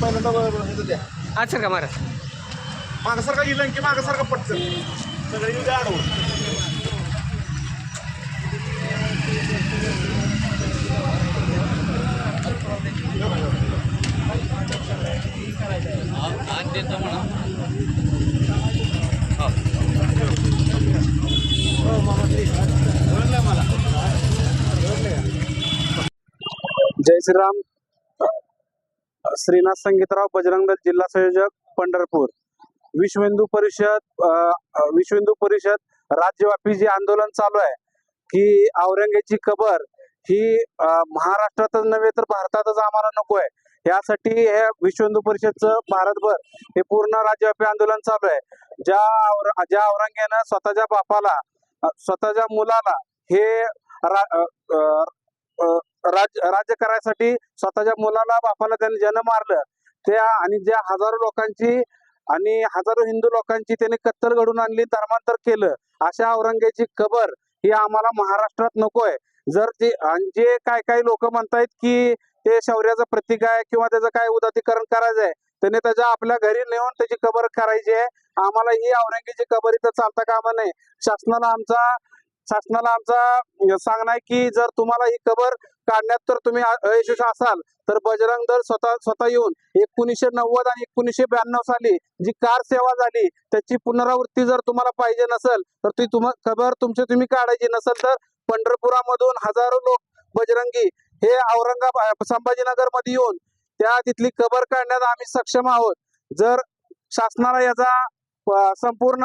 पहिल्यांदा द्या आज सर का महाराज मागासारखा गेलं की मागासारखा पटकन सगळे येऊ द्या आडवं. जय श्रीराम. श्रीनाथ संगीतराव बजरंग दल जिल्हा संयोजक पंढरपूर. विश्व हिंदू परिषद राज्यव्यापी जे आंदोलन चालू आहे की औरंगजेबाची कबर ही महाराष्ट्रातच नव्हे तर भारतातच आम्हाला नको आहे, यासाठी हे विश्व हिंदू परिषदचं भारतभर हे पूर्ण राज्यव्यापी आंदोलन चालू आहे. ज्या औरंगजेबानं स्वतःच्या बापाला स्वतःच्या मुलाला हे राज्य करायसाठी स्वतःच्या मुलाला बापाला त्यांनी जन्म मारलं त्या आणि ज्या हजारो लोकांची आणि हजारो हिंदू लोकांची त्यांनी कत्तल घडून आणली, धर्मांतर केलं, अशा औरंगजेबाची कबर ही आम्हाला महाराष्ट्रात नकोय. जर ते जे काय लोक म्हणतायत की ते शौर्याचं प्रतीक आहे किंवा त्याचं काय उदात्तीकरण करायचं आहे, त्याने त्याच्या आपल्या घरी नेऊन त्याची कबर करायची आहे. आम्हाला ही औरंगजेबाची कबर इथं चालता कामा नये. शासनाला आमचा सांगणं आहे की जर तुम्हाला ही कबर काढण्यात तर तुम्ही अयशस्वी असाल तर बजरंग दल स्वतः येऊन 1990 आणि 1992 साली जी कार सेवा झाली त्याची पुनरावृत्ती जर तुम्हाला पाहिजे नसेल तर ती कबर तुम्ही काढायची नसेल तर पंढरपुरामधून हजारो लोक बजरंगी हे औरंगाबाद संभाजीनगर मध्ये येऊन त्या तिथली कबर काढण्यात आम्ही सक्षम आहोत. जर शासनाला याचा संपूर्ण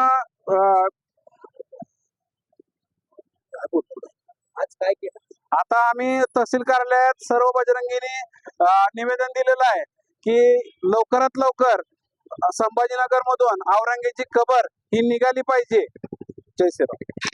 आज काय केलं? आता आम्ही तहसील कार्यालयात सर्व बजरंगीने निवेदन दिलेलं आहे की लवकरात लवकर संभाजीनगर मधून औरंगजेबाची कबर ही निघाली पाहिजे. जय श्रीराम.